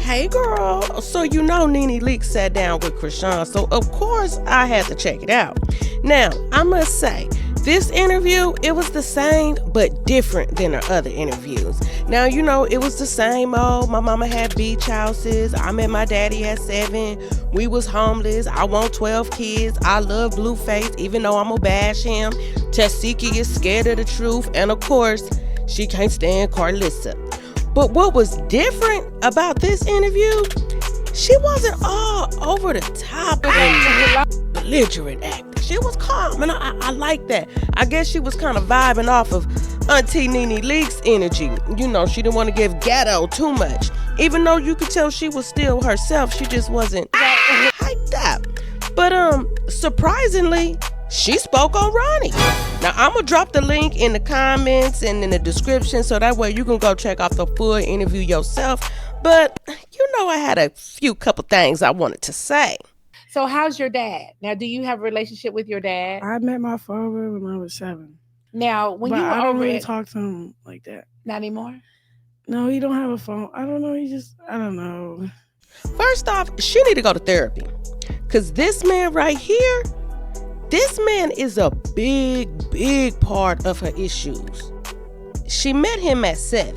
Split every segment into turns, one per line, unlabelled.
Hey girl, so you know Nene Leakes sat down with Chrisean, so of course I had to check it out. Now, I must say, this interview, it was the same but different than her other interviews. Now, you know, it was the same old, my mama had beach houses, I met my daddy at 7, we was homeless, I want 12 kids, I love Blueface even though I'ma bash him, Tesehki is scared of the truth, and of course, she can't stand Karlissa. But what was different about this interview, she wasn't all over the top and belligerent acting. She was calm, and I like that. I guess she was kind of vibing off of Auntie Nene Leakes' energy. You know, she didn't want to give ghetto too much. Even though you could tell she was still herself, she just wasn't hyped up. But surprisingly, she spoke on Ronnie. Now, I'm going to drop the link in the comments and in the description so that way you can go check out the full interview yourself. But, you know, I had a couple things I wanted to say.
So how's your dad? Now, do you have a relationship with your dad?
I met my father when I was 7.
Now, when you were
I don't
over
really talk to him like that.
Not anymore?
No, he don't have a phone. I don't know. I don't know.
First off, she need to go to therapy. Because this man right here, this man is a big part of her issues. She met him at 7.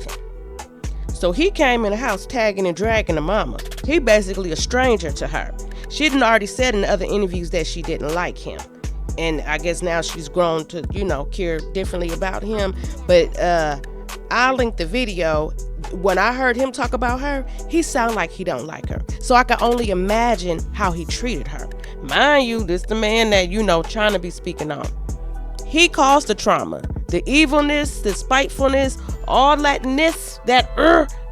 So he came in the house tagging and dragging the mama. He basically a stranger to her. She had already said in the other interviews that she didn't like him. And I guess now she's grown to, you know, care differently about him. But I'll link the video. When I heard him talk about her, he sounded like he don't like her. So I can only imagine how he treated her. Mind you, this the man that, you know, trying to be speaking on. He caused the trauma, the evilness, the spitefulness, all that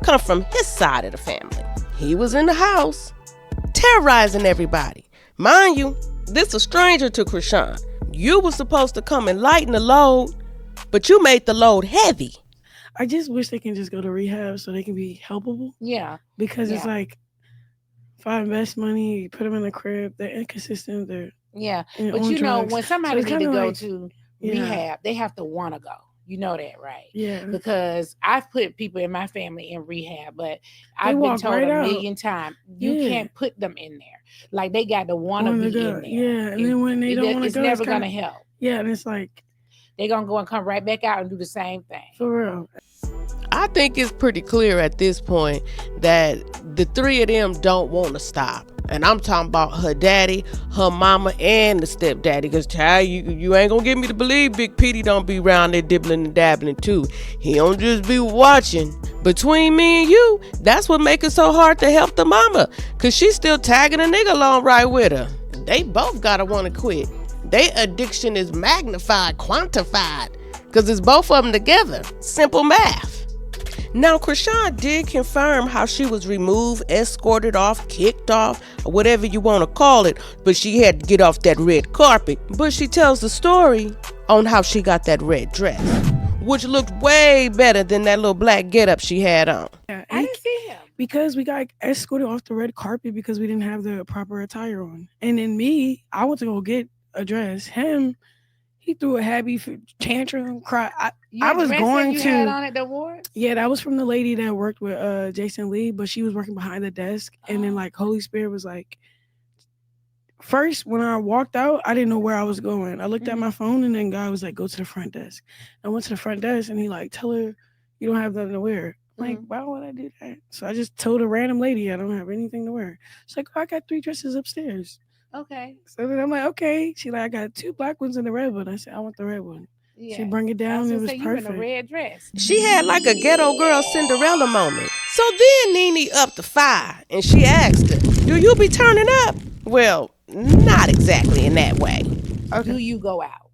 come from his side of the family. He was in the house, terrorizing everybody. Mind you, this a stranger to Chrisean. You were supposed to come and lighten the load, but you made the load heavy.
I just wish they can just go to rehab so they can be helpable.
Yeah.
Because it's like, if I invest money, put them in the crib, they're inconsistent. But
you know, when somebody need to go to
Yeah.
rehab, they have to want to go. You know that, right?
Yeah.
Because I've put people in my family in rehab, but I've been told a million times, you can't put them in there. Like, they got to want to be in there.
Yeah, and then when they don't want to go,
it's never going to help.
Yeah, and it's like,
they're going to go and come right back out and do the same thing.
For real.
I think it's pretty clear at this point that the three of them don't want to stop. And I'm talking about her daddy, her mama, and the stepdaddy. Because, child, you ain't going to get me to believe Big Petey don't be around there dibbling and dabbling, too. He don't just be watching. Between me and you, that's what make it so hard to help the mama. Because she's still tagging a nigga along right with her. They both got to want to quit. Their addiction is magnified, quantified. Because it's both of them together. Simple math. Now, Chrisean did confirm how she was removed, escorted off, kicked off, or whatever you want to call it, but she had to get off that red carpet. But she tells the story on how she got that red dress, which looked way better than that little black getup she had on.
Yeah,
I didn't see him.
Because we got escorted off the red carpet because we didn't have the proper attire on. And then me, I went to go get a dress. Him, he threw a happy tantrum, cry. I was going to.
Had on at the award?
Yeah, that was from the lady that worked with Jason Lee, but she was working behind the desk. And then like Holy Spirit was like, first when I walked out, I didn't know where I was going. I looked at my phone, and then God was like, go to the front desk. I went to the front desk, and he like, tell her you don't have nothing to wear. I'm like, why would I do that? So I just told a random lady I don't have anything to wear. She's like, oh, I got 3 dresses upstairs.
Okay.
So then I'm like, okay. She like, I got 2 black ones and the red one. I said, I want the red one.
Yeah.
She bring it down. It was
perfect.
perfect.
You in a red dress.
She had like a ghetto girl Cinderella moment. So then Nene upped the fire and she asked her, do you be turning up? Well, not exactly in that way.
Okay. Do you go out?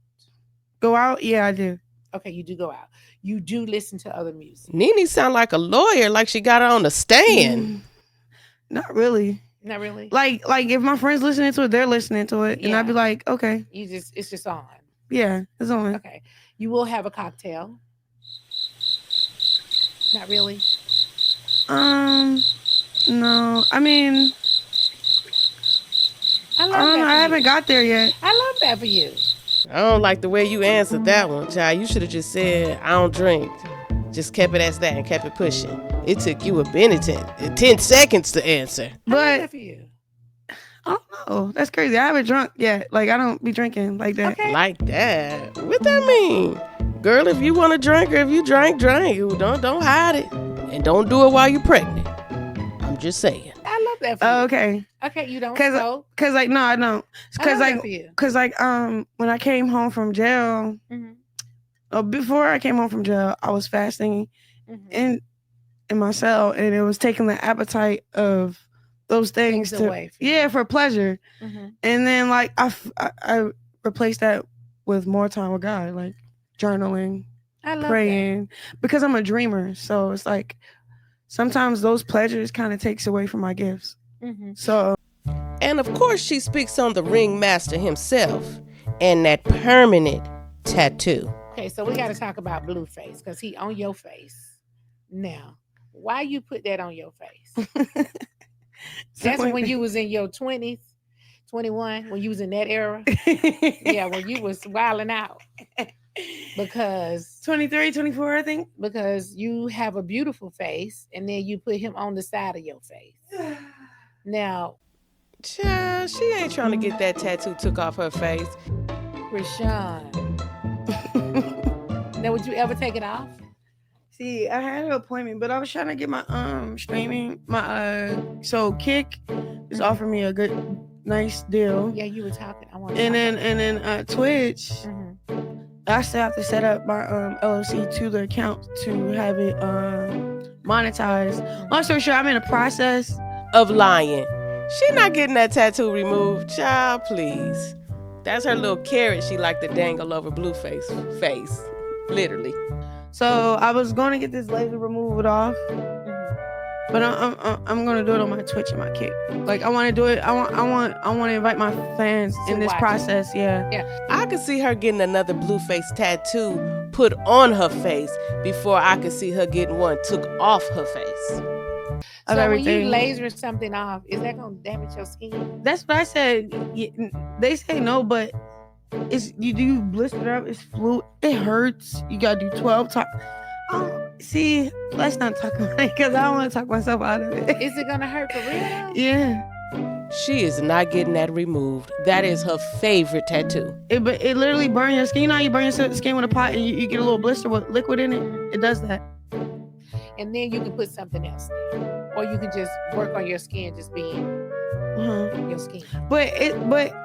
Go out? Yeah, I do.
Okay, you do go out. You do listen to other music.
Nene sound like a lawyer, like she got her on the stand.
Not really.
Not really.
Like if my friends listening to it, they're listening to it, and I'd be like, okay.
It's just on.
Yeah, it's on.
Okay. You will have a cocktail. Not really.
No. I mean, I haven't got there yet.
I love that for you.
I don't like the way you answered that one, child. You should have just said, I don't drink. Just kept it as that and kept it pushing. It took you a minute, 10 seconds to answer.
But I don't know. That's crazy. I haven't drunk yet. Like, I don't be drinking like that.
Okay. Like that? What that mean? Girl, if you want to drink or if you drink. Don't hide it. And don't do it while you're pregnant. I'm just saying.
I love that for
you.
Okay. Okay, you don't
Cause like, no, I don't. Cause when I came home from jail, before I came home from jail, I was fasting in my cell, and it was taking the appetite of those things for pleasure. And then like I replaced that with more time with God, like journaling, praying, because I'm a dreamer. So it's like sometimes those pleasures kind of takes away from my gifts. So,
and of course she speaks on the ringmaster himself and that permanent tattoo.
Okay, so we got to talk about Blueface because he on your face now. Why you put that on your face? That's when you was in your 20s, 21, when you was in that era. Yeah, when you was wilding out. Because
23, 24, I think.
Because you have a beautiful face, and then you put him on the side of your face. Now,
child, she ain't trying to get that tattoo took off her face.
Chrisean. Now, would you ever take it off?
See, I had an appointment, but I was trying to get my streaming. So Kick is offering me a good, nice deal.
Yeah, you were talking.
And then Twitch. I still have to set up my LLC to the account to have it monetized. Long story short, I'm in a process
of lying. She not getting that tattoo removed. Child, please. That's her little carrot she like to dangle over Blueface face. Literally.
So I was going to get this laser removed off. But I'm gonna do it on my Twitch and my Kick. Like I want to do it. I want to invite my fans in this process. Yeah.
I could see her getting another Blueface tattoo put on her face before I could see her getting one took off her face.
So when you laser something off, is that gonna damage your skin?
That's what I said. They say no, but it's you do blister up. It's fluid. It hurts. You gotta do 12 times. See, let's not talk about it because I don't want to talk myself out of it.
Is it gonna hurt for real?
Yeah.
She is not getting that removed. That is her favorite tattoo.
It literally burns your skin. You know how you burn your skin with a pot and you get a little blister with liquid in it? It does that.
And then you can put something else there. Or you can just work on your skin just being your skin.
But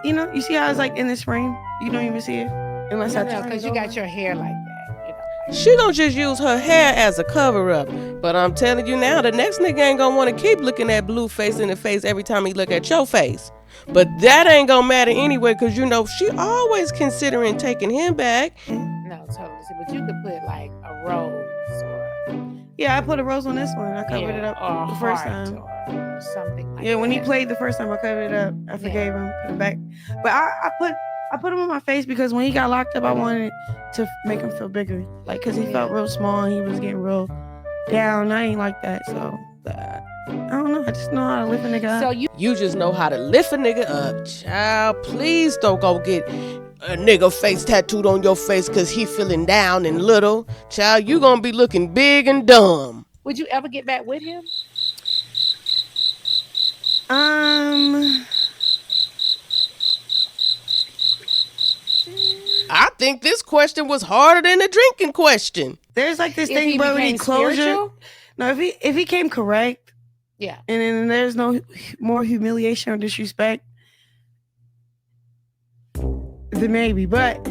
you know, you see how it's like in this frame? You don't even see it unless
because you got your hair like that.
She gonna just use her hair as a cover-up. But I'm telling you now, the next nigga ain't gonna want to keep looking at Blueface in the face every time he look at your face. But that ain't gonna matter anyway, because you know she always considering taking him back.
No, totally. But you could put like a rose or...
Yeah, I put a rose on this one. I covered it up the first time.
Or something like
that. When he played the first time, I covered it up. I forgave him, put it back. But I put him on my face because when he got locked up, I wanted to make him feel bigger. Like, because he felt real small and he was getting real down. I ain't like that. So, I don't know. I just know how to lift a nigga up.
So you just know how to lift a nigga up. Child, please don't go get a nigga face tattooed on your face because he feeling down and little. Child, you gonna be looking big and dumb.
Would you ever get back with him?
I think this question was harder than the drinking question.
There's like this thing about any closure. No, if he came correct,
yeah,
and then there's no more humiliation or disrespect, then maybe. But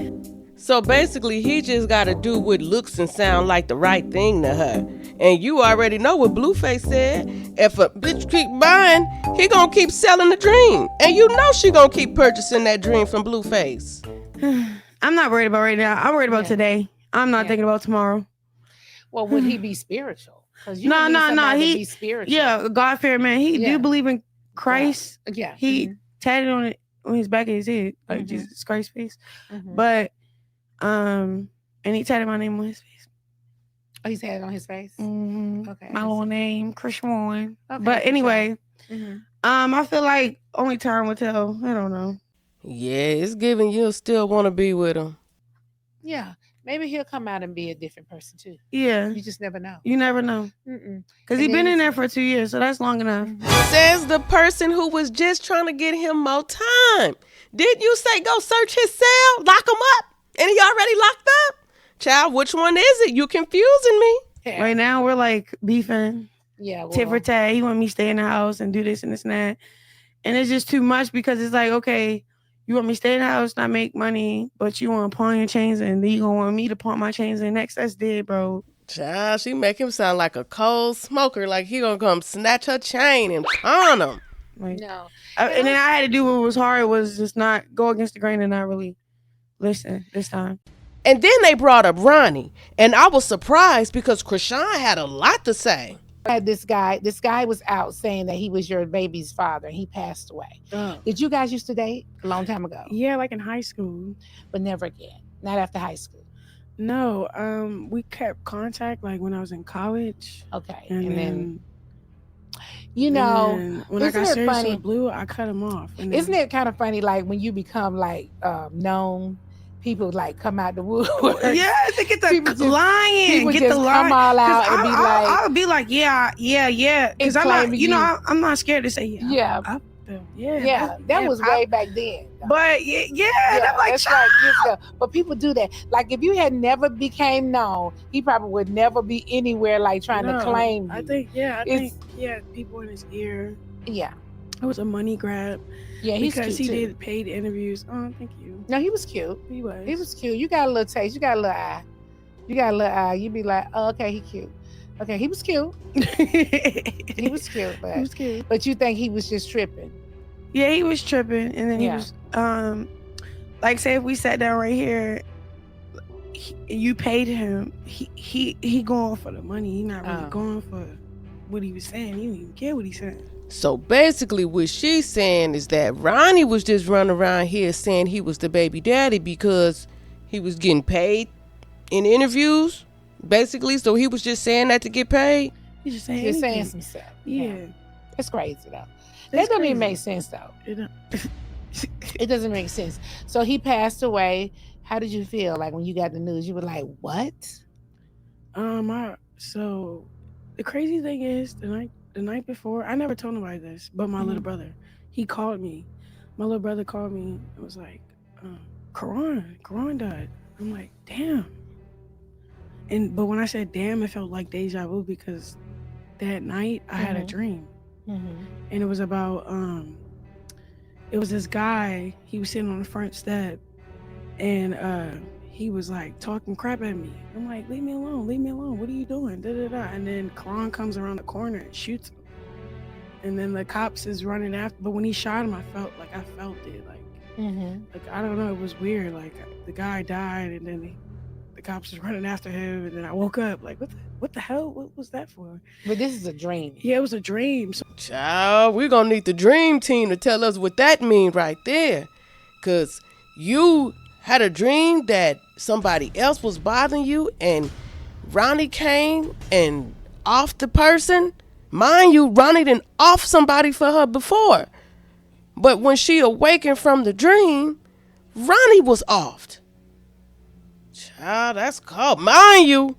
so basically, he just got to do what looks and sound like the right thing to her. And you already know what Blueface said. If a bitch keep buying, he gonna keep selling the dream. And you know she gonna keep purchasing that dream from Blueface.
I'm not worried about right now. I'm worried about today. I'm not thinking about tomorrow.
Well, would he be spiritual?
No.
He be spiritual.
Yeah, God-fearing man. He do believe in Christ.
Yeah.
He tatted on his back of his head, like Jesus Christ's face. But and he tatted my name on his face.
Oh, he's had it on his face?
Okay. My little name, Chrisean. Okay, but anyway, I feel like only time will tell. I don't know.
Yeah, it's giving you'll still want to be with him.
Yeah, Maybe he'll come out and be a different person too.
Yeah.
You just never know.
You never know. Because he's been in there for 2 years, so that's long enough.
Says the person who was just trying to get him more time. Didn't you say go search his cell, lock him up, and he already locked up? Child, which one is it? You confusing me.
Yeah.
Right now, we're like beefing.
Yeah.
Tit for tat. He want me to stay in the house and do this and this and that. And it's just too much because it's like, okay, you want me to stay in the house, not make money, but you want to pawn your chains and then you going to want me to pawn my chains and next. That's dead, bro.
Child, she make him sound like a cold smoker, like he gonna come snatch her chain and pawn him.
Like,
No.
and then I had to do what was hard was just not go against the grain and not really listen this time.
And then they brought up Ronnie, and I was surprised because Chrisean had a lot to say.
Had this guy was out saying that he was your baby's father. He passed away. Did you guys used to date a long time ago?
Yeah, like in high school.
But never again. Not after high school.
No, we kept contact like when I was in college.
Okay.
And then
you know,
when I got
isn't it
serious
funny?
with Blue, I cut him off. And
Isn't it kind of funny, like when you become like known, people like come out the woodwork?
Yeah, they get
People
the
just-
lying.
People
Get
just
the
come
lying.
all out and be like,
I'll be like, yeah. Because I'm not,
claiming you.
I'm not scared to say yeah.
yeah, that was way back then. though.
But yeah, I'm like,
that's like years ago. But people do that. Like if you had never became known, he probably would never be anywhere like trying to claim you.
I think people in his ear.
Yeah.
It was a money grab.
Yeah, he's
because he
cute too.
did paid interviews. Oh, thank you.
No, he was cute.
He was.
He was cute. You got a little taste. You got a little eye. You be like, oh, okay, he cute. Okay, he was cute. He was cute, but
He was cute.
but you think he was just tripping?
Yeah, he was tripping, and then he was like, say if we sat down right here, you paid him. He going for the money. He not really going for what he was saying. He didn't even care what he said.
So basically what she's saying is that Ronnie was just running around here saying he was the baby daddy because he was getting paid in interviews, basically. So he was just saying that to get paid.
He's just saying
some stuff.
Yeah.
That's crazy though. That don't even make sense though.
It
It doesn't make sense. So he passed away. How did you feel like when you got the news? You were like, what?
So the crazy thing is the night before, I never told nobody this, but my little brother, he called me. My little brother called me and was like, Karan died. I'm like, damn. But when I said damn, it felt like deja vu because that night I had a dream. And it was about it was this guy. He was sitting on the front step and he was like talking crap at me. I'm like, leave me alone, what are you doing? And then Karan comes around the corner and shoots him, and then the cops is running after. But when he shot him, I felt it like I don't know, it was weird. Like the guy died and then the cops was running after him, and then I woke up like, what the hell? What was that for?
But this is a dream.
Yeah, it was a dream. So,
Child, we're gonna need the dream team to tell us what that means right there. Cause you had a dream that somebody else was bothering you and Ronnie came and off the person. Mind you, Ronnie didn't off somebody for her before. But when she awakened from the dream, Ronnie was offed. Child, that's cold. Mind you,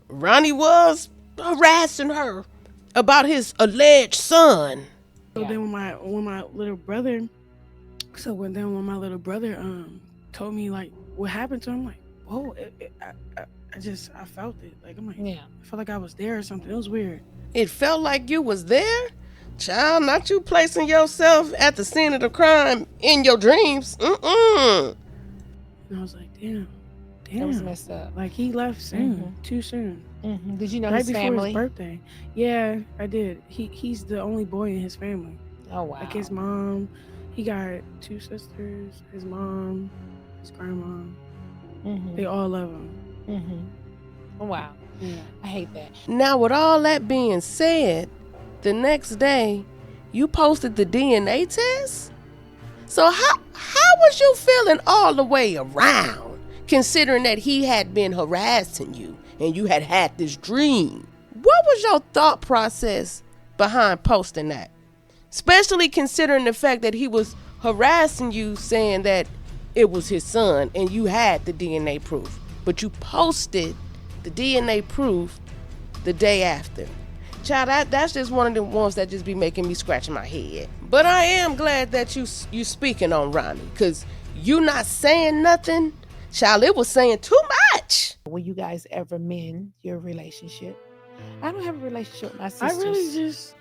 Ronnie was harassing her about his alleged son.
So then when my little brother told me like what happened to him, I'm like, whoa, I felt it. Like I'm like, I felt like I was there or something. It was weird.
It felt like you was there? Child, not you placing yourself at the scene of the crime in your dreams.
And I was like, damn.
That was messed up.
Like he left soon, too soon.
Did you know
right
his
before
family?
his birthday? Yeah, I did. He's the only boy in his family.
Oh wow.
Like his mom, he got 2 sisters. His mom, his grandma. They all love him.
Oh, wow.
Yeah.
I hate that.
Now, with all that being said, the next day, you posted the DNA test? So how was you feeling all the way around, considering that he had been harassing you and you had this dream? What was your thought process behind posting that? Especially considering the fact that he was harassing you saying that it was his son and you had the DNA proof. but you posted the DNA proof the day after. Child, that's just one of the ones that just be making me scratch my head. But I am glad that you speaking on Ronnie, because you not saying nothing. Child, it was saying too much.
Will you guys ever mend your relationship? I don't have a relationship with my sisters.
I really just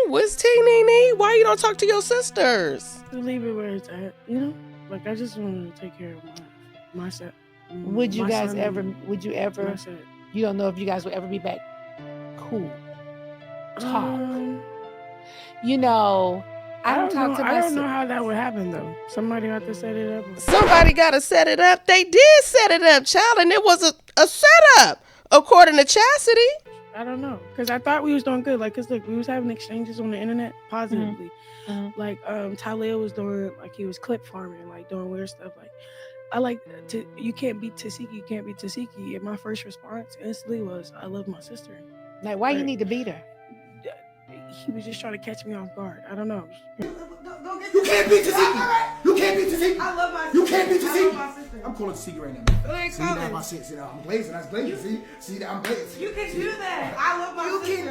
What's Nene? Why you don't talk to your sisters?
leave it where it's at, you know? Like, I just want to take care of myself.
Would you guys ever, you don't know if you guys would ever be back cool? Talk. You know, I don't talk to my
I don't know how that would happen, though. Somebody had to set it up.
Somebody got to set it up. They did set it up, child, and it was a setup, according to Chastity.
I don't know, because I thought we was doing good. Like, because, look, we was having exchanges on the internet positively. Like, Talia was doing, like, he was clip farming, like, doing weird stuff. Like, I like, you can't beat Tesehki, you can't beat Tesehki. And my first response instantly was, I love my sister.
Like, why you need to beat her?
He was just trying to catch me off guard. I don't know.
You can't beat Tesehki. You can't beat Tesehki. I love my sister. You can't beat Tesehki. I'm calling Tesehki right now. See that my shit. See that I'm blazing. That's blazing. See that I'm blazing.
You can do that. I love my sister.
You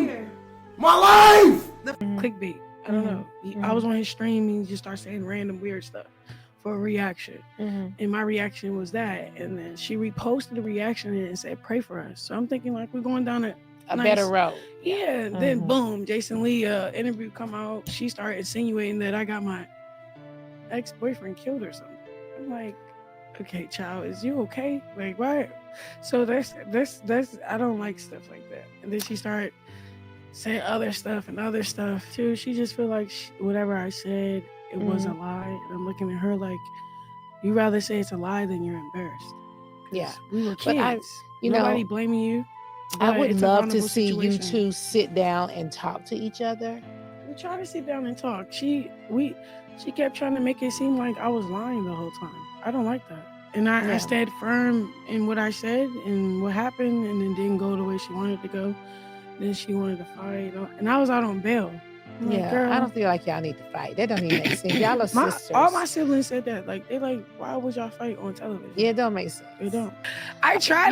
can do my life.
Clickbait. I don't know. I was on his stream and he just started saying random weird stuff for a reaction. And my reaction was that. And then she reposted the reaction and said, pray for us. So I'm thinking, like, we're going down a nice,
better road.
Yeah. Then boom, Jason Lee interview come out. She started insinuating that I got my ex-boyfriend killed or something. I'm like, okay, child, is you okay? Like, why? So that's I don't like stuff like that. And then she started saying other stuff too. She just feel like whatever I said, it was a lie. And I'm looking at her like, you rather say it's a lie than you're embarrassed.
Yeah.
We were kids.
But
nobody blaming you.
I would love to see
situation.
you two sit down and talk to each other.
We tried to sit down and talk. She kept trying to make it seem like I was lying the whole time. I don't like that. And I stayed firm in what I said and what happened, and it didn't go the way she wanted to go. Then she wanted to fight, and I was out on bail. I'm like, girl,
I don't feel like y'all need to fight. That don't even make sense. Y'all are sisters.
All my siblings said that. Like, they like, why would y'all fight on television?
Yeah, it don't make sense.
It don't. I try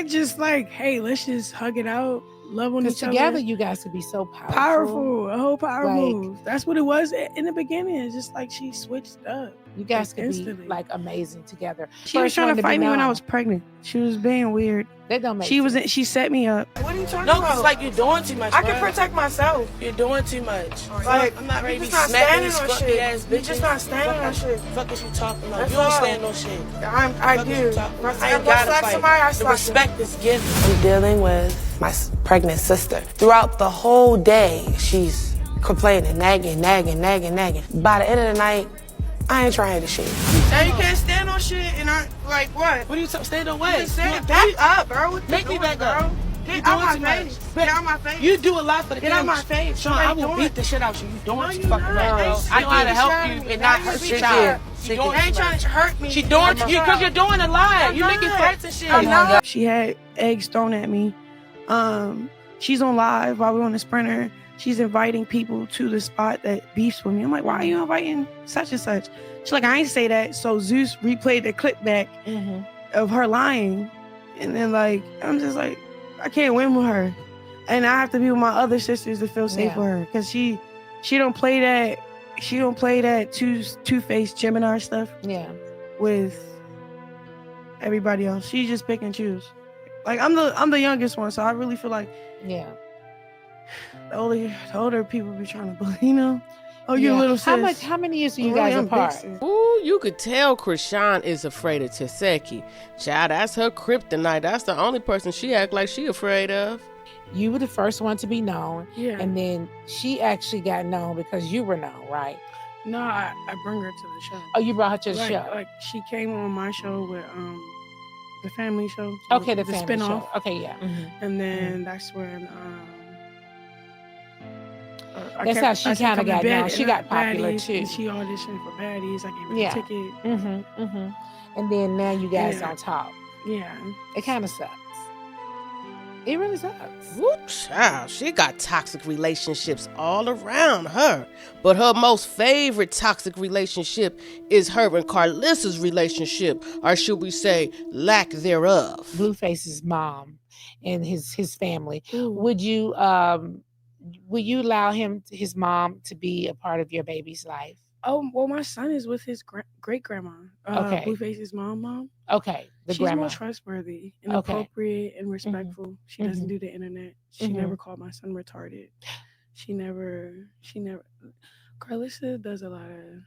to just like, hey, let's just hug it out, love on each other.
Together, you guys could be so powerful.
A whole power move. That's what it was in the beginning. It's just like she switched up.
You guys
like,
could
instantly
be like amazing together.
She was trying to fight me when I was pregnant. She was being weird.
That don't make sense.
She set me up.
What are you talking about?
No, it's like you're doing too much.
I can protect myself.
You're doing too much.
Like,
I'm not ready to be
not
smacking
standing
these
on
scruffy
shit.
ass bitches.
You just not standing on shit.
Fuck is you talking about?
That's
You don't
all.
stand on shit.
I
Fuck is
do.
you talking about? I
I
ain't gotta
slap
fight.
somebody, I
The
slap
respect is given. I'm dealing with my pregnant sister. Throughout the whole day, she's complaining, nagging. By the end of the night, I ain't trying to shit.
And you can't stand on shit and I, like, what?
What are you talking? Stand away.
You stand back up, bro. What you
Make me
doing,
back
bro?
up.
Get out my face. Get out my face.
You do a lot for the
Get out
camera.
my face.
Sean, I will beat the shit out you. You doing
No,
too
you
fucking
not.
right, bro.
They
I know how to help
trying
you
to-
and not
now
hurt
you
your
be
child.
They ain't trying to hurt me.
She doing
I'm
you because you're doing a lie.
I'm
You're making
not.
threats and shit.
I'm not.
She had eggs thrown at me. She's on live while we're on the Sprinter. She's inviting people to the spot that beefs with me. I'm like, why are you inviting such and such? She's like, I ain't say that. So Zeus replayed the clip back of her lying. And then, like, I'm just like, I can't win with her. And I have to be with my other sisters to feel safe with her. Because she don't play that. She don't play that two-faced Gemini stuff.
Yeah.
With everybody else. She just pick and choose. Like, I'm the youngest one, so I really feel like
Yeah.
the older people be trying to, you know. Oh, you little sis.
How many years are you
Oh,
guys
yeah, I'm
apart?
big sis.
Ooh, you could tell Chrisean is afraid of Tesehki. Child, that's her kryptonite. That's the only person she act like she afraid of.
You were the first one to be known,
Yeah.
and then she actually got known because you were known, right?
No, I bring her to the show.
Oh, you brought her to the
Like,
show.
like she came on my show with the family show.
Okay, the family
spinoff.
show. Okay, yeah.
And then that's when
That's how she kinda
coming
got
to
known. She got popular,
Baddies,
too.
and she auditioned for Baddies. I gave her
Yeah.
the ticket.
And then now you guys
Yeah.
on top.
Yeah.
It kind of sucks. It really sucks.
Woo, child, she got toxic relationships all around her. But her most favorite toxic relationship is her and Karlissa's relationship, or should we say, lack thereof.
Blueface's mom and his family.
Ooh.
Would you allow his mom to be a part of your baby's life?
Oh, well, my son is with his great grandma.
Okay.
Blueface's mom.
Okay,
She's
grandma.
more trustworthy and
Okay.
appropriate and respectful. She doesn't do the internet. She
Mhm.
never called my son retarded. She never. Karlissa does a lot of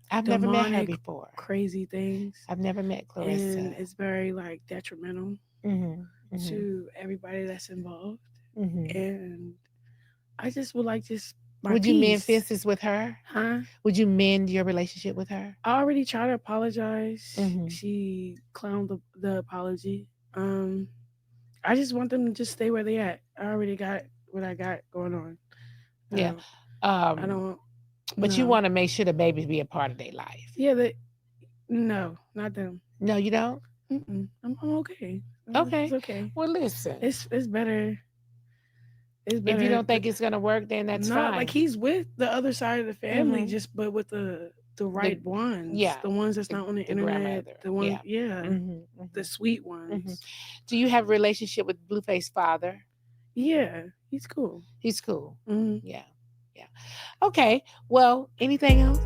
I've never met her
demonic,
before.
crazy things.
I've never met Clarissa.
And it's very like detrimental to everybody that's involved. And I just would like my
Would you mend
peace.
fences with her?
Huh?
Would you mend your relationship with her?
I already tried to apologize.
Mhm.
She clowned the apology. I just want them to just stay where they at. I already got what I got going on.
Yeah.
I don't.
But you want to make sure the babies be a part of their life.
Yeah. No, not them.
No, you don't?
I'm okay.
Okay.
It's okay.
Well, listen.
It's better. It's better.
If you don't think it's gonna work, then that's fine.
Like he's with the other side of the family, but with the right ones.
Yeah.
The ones that's not on the internet.
grandmother.
The one,
Yeah.
the sweet ones.
Do you have a relationship with Blueface's father?
Yeah, he's cool.
He's cool.
Mhm.
Yeah. Okay. Well, anything else?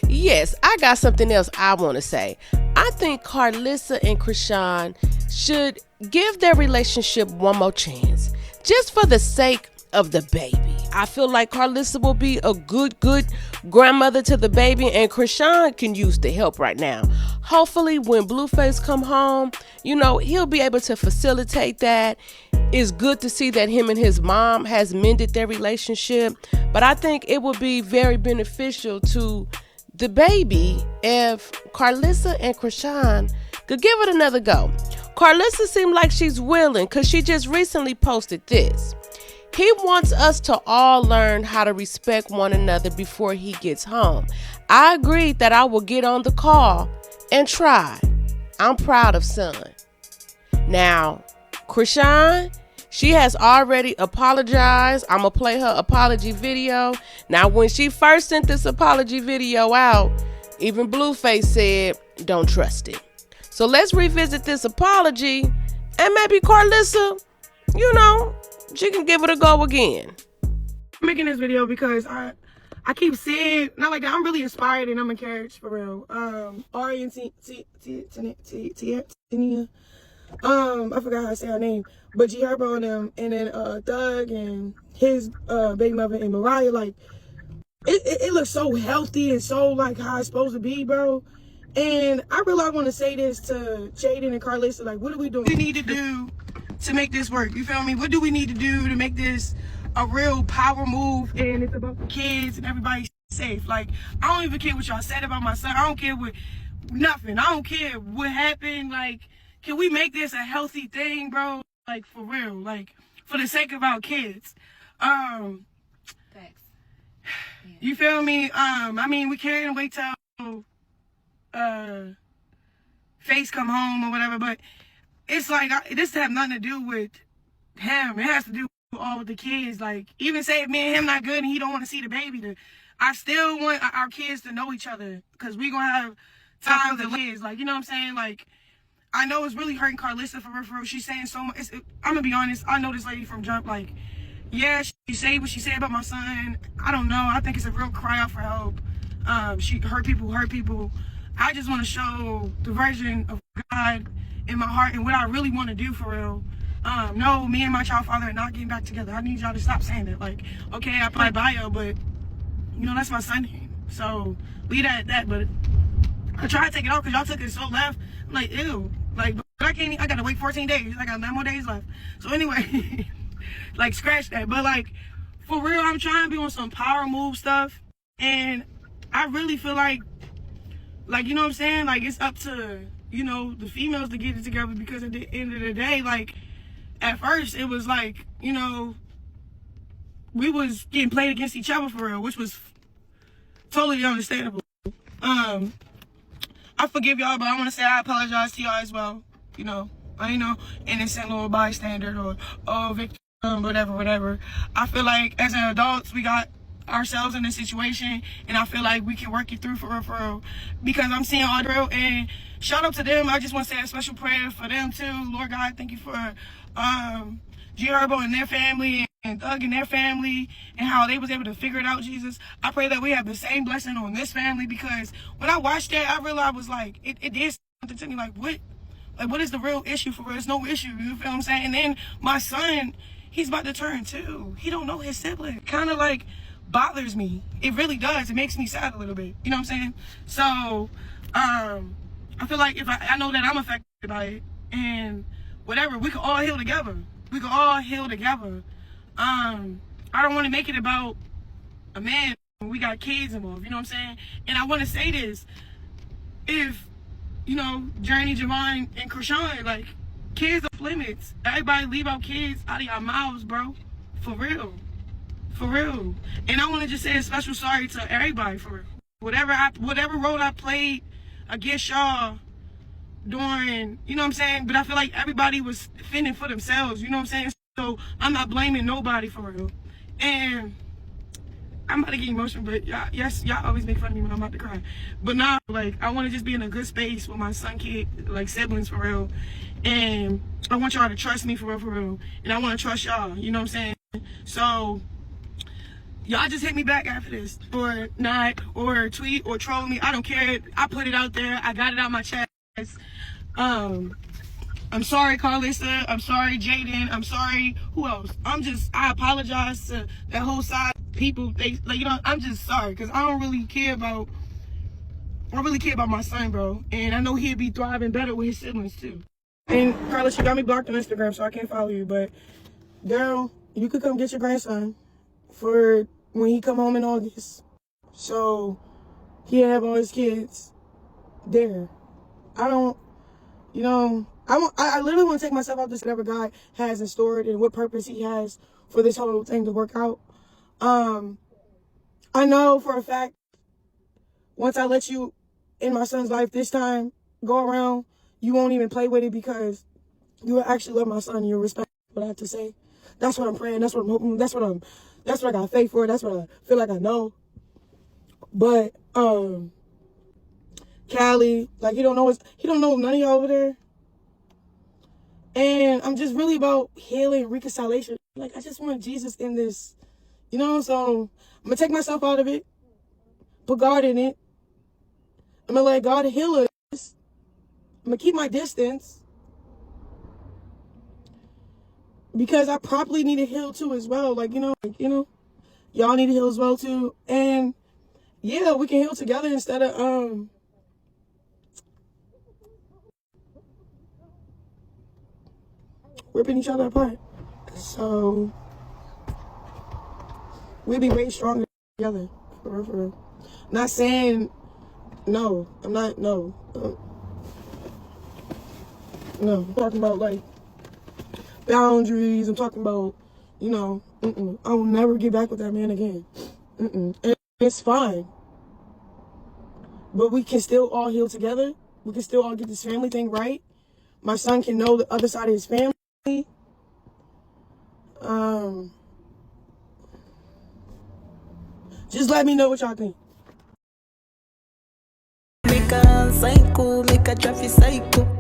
Yes, I got something else I want to say. I think Karlissa and Chrisean should give their relationship one more chance, just for the sake of the baby. I feel like Karlissa will be a good grandmother to the baby, and Chrisean can use the help right now. Hopefully when Blueface come home, he'll be able to facilitate that. It's good to see that him and his mom has mended their relationship, but I think it would be very beneficial to the baby if Karlissa and Chrisean could give it another go. Karlissa seemed like she's willing because she just recently posted this. He wants us to all learn how to respect one another before he gets home. I agreed that I will get on the call and try. I'm proud of son. Now, Chrisean, she has already apologized. I'm going to play her apology video. Now, when she first sent this apology video out, even Blueface said, don't trust it. So let's revisit this apology, and maybe Karlissa, she can give it a go again.
I'm making this video because I keep seeing, not like that, I'm really inspired and I'm encouraged for real. Ari and Tania, I forgot how to say her name, but G Herbo and them, and then Thug and his baby mother and Mariah, like it looks so healthy and so like how it's supposed to be, bro. And I really want to say this to Jaden and Karlissa, like, what are we doing? What do we need to do to make this work? You feel me? What do we need to do to make this a real power move? And it's about the kids and everybody safe. Like, I don't even care what y'all said about my son. I don't care what nothing. I don't care what happened. Like, can we make this a healthy thing, bro? Like, for real. Like, for the sake of our kids.
Thanks.
You feel me? I mean, we can't wait till Face come home or whatever, but it's like this have nothing to do with him. It has to do with all with the kids. Like, even say if me and him not good and he don't want to see the baby, I still want our kids to know each other, because we gonna have times of kids. Like, you know what I'm saying? Like, I know it's really hurting Karlissa for real. She's saying so much. I'm gonna be honest. I know this lady from jump. Like, yeah, she said what she said about my son. I don't know. I think it's a real cry out for help. She hurt people. I just want to show the version of God in my heart and what I really want to do for real. No, me and my child father are not getting back together. I need y'all to stop saying that. Like, okay, I play bio, but that's my son name. So leave that at that. But I tried to take it off because y'all took it so left. I'm like, ew. Like, but I gotta wait 14 days. I got 9 more days left. So anyway, like, scratch that. But like, for real, I'm trying to be on some power move stuff, and I really feel like, you know what I'm saying? Like, it's up to, the females to get it together, because at the end of the day, like, at first it was like, we was getting played against each other for real, which was totally understandable. I forgive y'all, but I want to say I apologize to y'all as well.
you know, innocent little bystander or, oh, victim, whatever. I feel like as an adults, we got ourselves in this situation, and I feel like we can work it through for real, because I'm seeing all the real. And shout out to them. I just want to say a special prayer for them too. Lord God, thank you for G Herbo and their family and Thug and their family, and how they was able to figure it out, Jesus. I pray that we have the same blessing on this family, because when I watched that, I realized, I was like, it did something to me, like, what is the real issue for real? It's no issue, you feel what I'm saying? And then my son, he's about to turn 2. He don't know his sibling. Kind of like bothers me. It really does. It makes me sad a little bit. You know what I'm saying? So, I feel like if I know that I'm affected by it, and whatever, we can all heal together. We can all heal together. I don't want to make it about a man when we got kids involved. You know what I'm saying? And I want to say this: if you know, Journey, Javon, and Chrisean, like, kids off limits. Everybody leave out kids out of your mouths, bro. For real. For real. And I want to just say a special sorry to everybody for real. Whatever role I played against y'all during, you know what I'm saying? But I feel like everybody was fending for themselves, you know what I'm saying? So I'm not blaming nobody for real. And I'm about to get emotional, but y'all always make fun of me when I'm about to cry. But now, like, I want to just be in a good space with my son, kid, like, siblings for real. And I want y'all to trust me for real. And I want to trust y'all, you know what I'm saying? So y'all just hit me back after this, or not, or tweet, or troll me. I don't care. I put it out there. I got it out my chest. I'm sorry, Karlissa. I'm sorry, Jaden. I'm sorry. Who else? I apologize to that whole side of people. They, like, you know, I'm just sorry, because I really care about my son, bro. And I know he'd be thriving better with his siblings too. And Karlissa, you got me blocked on Instagram, so I can't follow you. But girl, you could come get your grandson for when he come home in August. So he'll have all his kids there. I don't, you know, I literally want to take myself out this whatever God has in store and what purpose he has for this whole thing to work out. I know for a fact, once I let you in my son's life this time go around, you won't even play with it, because you will actually love my son and you'll respect what I have to say. That's what I'm praying. That's what I'm hoping. That's what I got faith for. That's what I feel like I know. But, Callie, like, he don't know none of y'all over there. And I'm just really about healing, reconciliation. Like, I just want Jesus in this, you know? So I'm going to take myself out of it, put God in it. I'm going to let God heal us. I'm going to keep my distance, because I probably need to heal too as well. Like, you know, y'all need to heal as well too. And yeah, we can heal together instead of, ripping each other apart. So we'll be way stronger together. For real. Not saying no. I'm not, no. No. I'm talking about, like, boundaries. I'm talking about, you know, I will never get back with that man again. And it's fine. But we can still all heal together. We can still all get this family thing right. My son can know the other side of his family. Just let me know what y'all think.
Make a psycho, make a traffic psycho.